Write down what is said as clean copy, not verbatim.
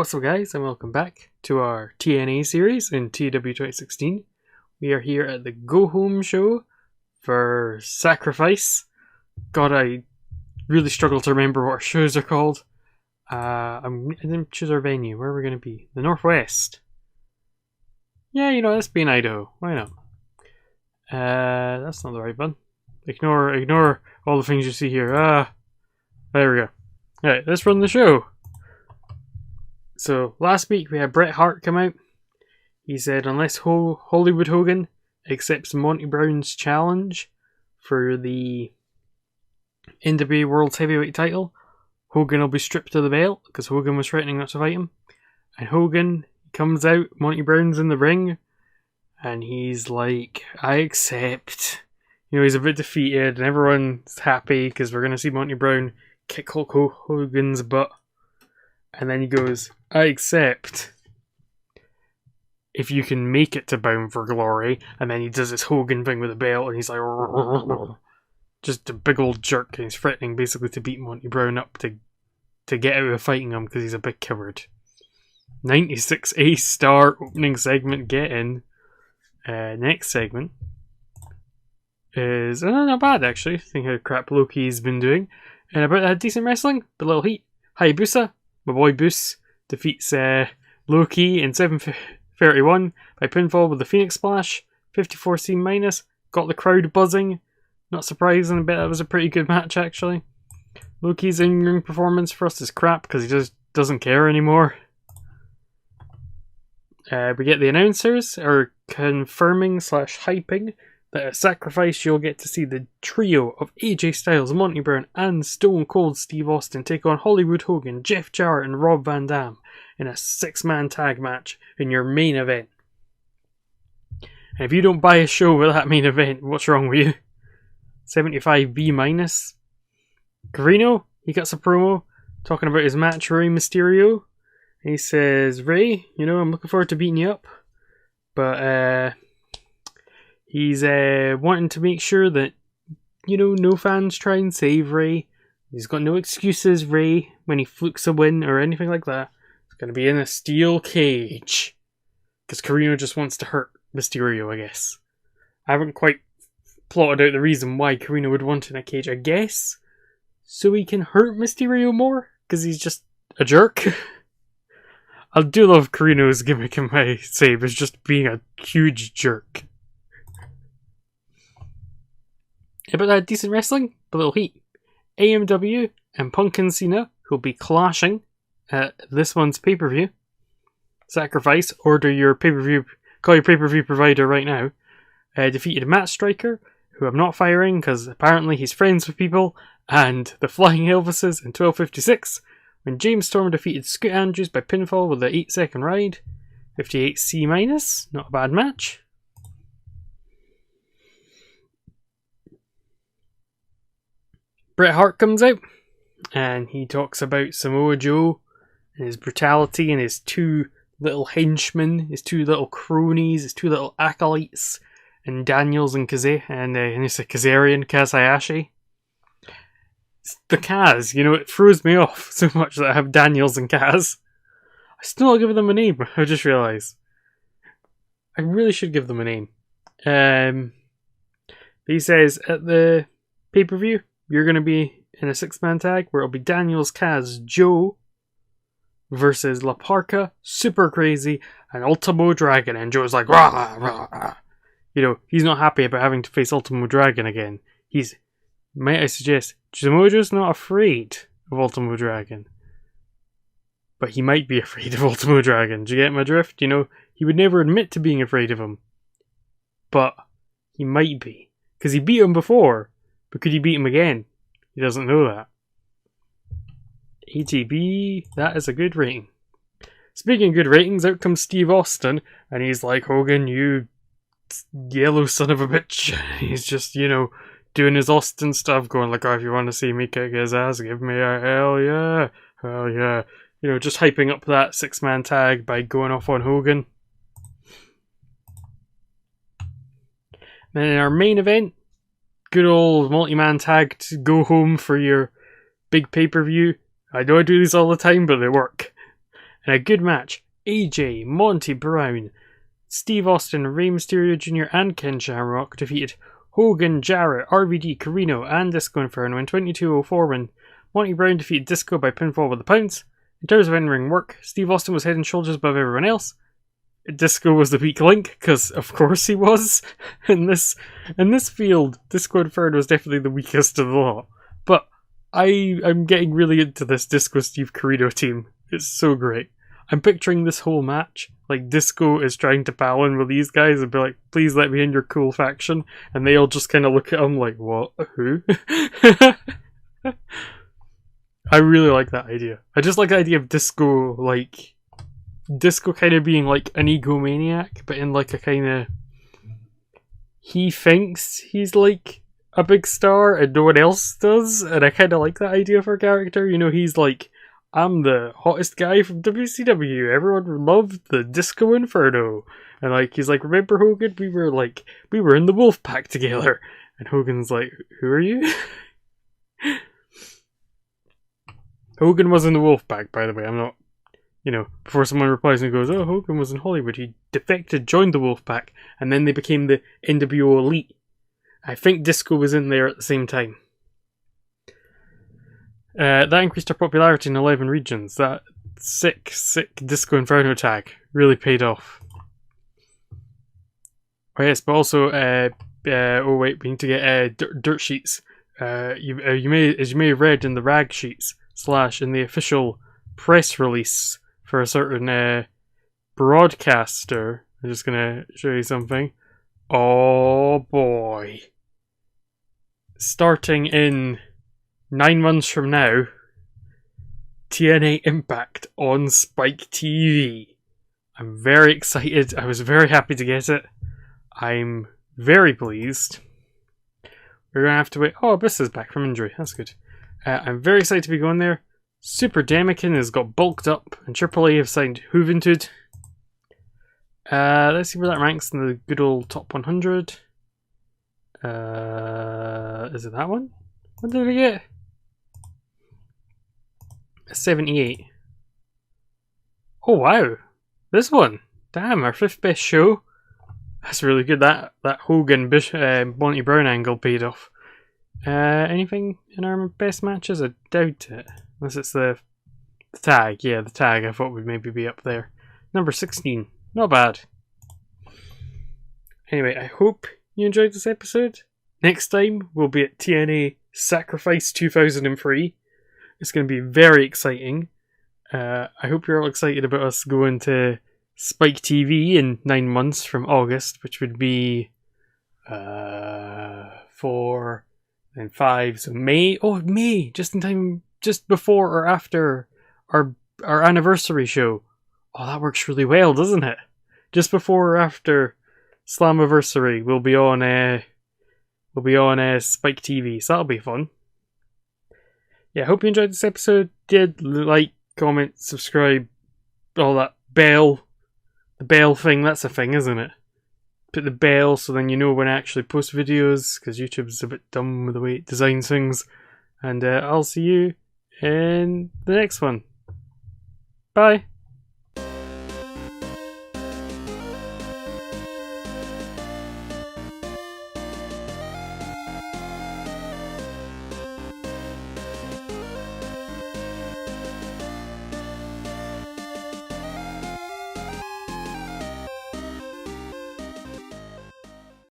What's up guys, and welcome back to our TNA series in TEW 2016. We are here at the Go Home show for Sacrifice. God, I really struggle to remember what our shows are called. I didn't choose our venue. Where are we going to be? The Northwest. Yeah, let's be in Idaho. Why not? That's not the right one. Ignore all the things you see here. There we go. Alright, let's run the show. So, last week we had Bret Hart come out. He said unless Hollywood Hogan accepts Monty Brown's challenge for the NWA World Heavyweight title, Hogan will be stripped of the belt, because Hogan was threatening not to fight him. And Hogan comes out, Monty Brown's in the ring, and he's like, I accept. He's a bit defeated, and everyone's happy, because we're going to see Monty Brown kick Hulk Hogan's butt. And then he goes, I accept if you can make it to Bound for Glory. And then he does this Hogan thing with the belt, and he's like, just a big old jerk, and he's threatening basically to beat Monty Brown up to get out of fighting him because he's a big coward. 96 A-star opening segment, get in. Next segment is not bad actually. Think how crap Loki's been doing. And about that decent wrestling, but little heat. Hayabusa, my boy Boos, defeats Loki in 7:31 by pinfall with the Phoenix Splash. 54C minus, got the crowd buzzing. Not surprising, I bet that was a pretty good match actually. Loki's in-ring performance for us is crap because he just doesn't care anymore. We get the announcers are confirming / hyping that at Sacrifice you'll get to see the trio of AJ Styles, Monty Brown and Stone Cold Steve Austin take on Hollywood Hogan, Jeff Jarrett and Rob Van Dam in a 6-man tag match in your main event. And if you don't buy a show with that main event, what's wrong with you? 75B minus. Carino, he gets a promo talking about his match Rey Mysterio. He says, Ray, I'm looking forward to beating you up, but he's wanting to make sure that, no fans try and save Ray. He's got no excuses, Ray, when he flukes a win or anything like that. It's going to be in a steel cage. Because Carino just wants to hurt Mysterio, I guess. I haven't quite plotted out the reason why Carino would want in a cage, I guess. So he can hurt Mysterio more? Because he's just a jerk? I do love Carino's gimmick in my save, is just being a huge jerk. About that decent wrestling, but little heat. AMW and Punk and Cena, who'll be clashing at this one's pay-per-view. Sacrifice, order your pay-per-view, call your pay-per-view provider right now. Defeated Matt Striker, who I'm not firing because apparently he's friends with people, and the Flying Elvises in 12:56, when James Storm defeated Scoot Andrews by pinfall with the 8-second ride. 58C minus, not a bad match. Bret Hart comes out and he talks about Samoa Joe and his brutality and his two little henchmen, his two little cronies, his two little acolytes, and Daniels and Kazarian Kazayashi. The Kaz, it throws me off so much that I have Daniels and Kaz. I still not give them a name, I just realised. I really should give them a name. He says at the pay-per-view, you're going to be in a 6-man tag where it'll be Daniels, Kaz, Joe versus La Parka, Super Crazy, and Ultimo Dragon. And Joe's like, rah, rah, rah. He's not happy about having to face Ultimo Dragon again. Might I suggest, Samoa Joe's not afraid of Ultimo Dragon. But he might be afraid of Ultimo Dragon. Do you get my drift? He would never admit to being afraid of him. But he might be. Because he beat him before. But could he beat him again? He doesn't know that. ATB, that is a good rating. Speaking of good ratings, out comes Steve Austin, and he's like, Hogan, you yellow son of a bitch. He's just, doing his Austin stuff, going like, if you want to see me kick his ass, give me a hell yeah. Hell yeah. Just hyping up that 6-man tag by going off on Hogan. Then in our main event, good old multi-man tag to go home for your big pay-per-view. I know I do these all the time, but they work. In a good match, AJ, Monty Brown, Steve Austin, Rey Mysterio Jr. and Ken Shamrock defeated Hogan, Jarrett, RVD, Carino and Disco Inferno in 22:04 when Monty Brown defeated Disco by pinfall with the pounce. In terms of in-ring work, Steve Austin was head and shoulders above everyone else. Disco was the weak link, because of course he was. In this field, Disco Inferno was definitely the weakest of the lot. But I'm getting really into this Disco Steve Carino team. It's so great. I'm picturing this whole match, like Disco is trying to pal in with these guys and be like, please let me in your cool faction. And they all just kind of look at him like, what? Who? I really like that idea. I just like the idea of Disco kind of being like an egomaniac, but in like a kind of... He thinks he's like a big star and no one else does, and I kind of like that idea for a character. You know, he's like, I'm the hottest guy from WCW. Everyone loved the Disco Inferno. And like, he's like, remember Hogan? We were in the Wolf Pack together. And Hogan's like, who are you? Hogan was in the Wolf Pack, by the way. I'm not, before someone replies and goes, oh, Hogan was in Hollywood. He defected, joined the Wolf Pack, and then they became the NWO Elite. I think Disco was in there at the same time. That increased our popularity in 11 regions. That sick Disco Inferno tag really paid off. Oh yes, but also, oh wait, we need to get dirt sheets. You may have read in the rag sheets / in the official press release for a certain broadcaster. I'm just gonna show you something. Oh boy. Starting in 9 months from now, TNA Impact on Spike TV. I'm very excited. I was very happy to get it. I'm very pleased. We're going to have to wait. Oh, Abyss is back from injury. That's good. I'm very excited to be going there. Super Demikin has got bulked up, and AAA have signed Juventud. Let's see where that ranks in the good old top 100. Is it that one? What did we get? 78. Oh wow, this one. Damn, our 5th best show. That's really good. That Hogan Monty Brown angle paid off. Anything in our best matches? I doubt it. Unless it's the tag. Yeah, the tag I thought would maybe be up there. Number 16. Not bad. Anyway, I hope you enjoyed this episode. Next time, we'll be at TNA Sacrifice 2003. It's going to be very exciting. I hope you're all excited about us going to Spike TV in 9 months from August, which would be 4 and 5. So May. Oh, May! Just in time, just before or after our anniversary show. Oh, that works really well, doesn't it? Just before or after Slammiversary, we'll be on Spike TV, so that'll be fun. Yeah, I hope you enjoyed this episode. Did like, comment, subscribe, all that bell. The bell thing, that's a thing, isn't it? Put the bell so then you know when I actually post videos, because YouTube's a bit dumb with the way it designs things. And I'll see you in the next one. Bye!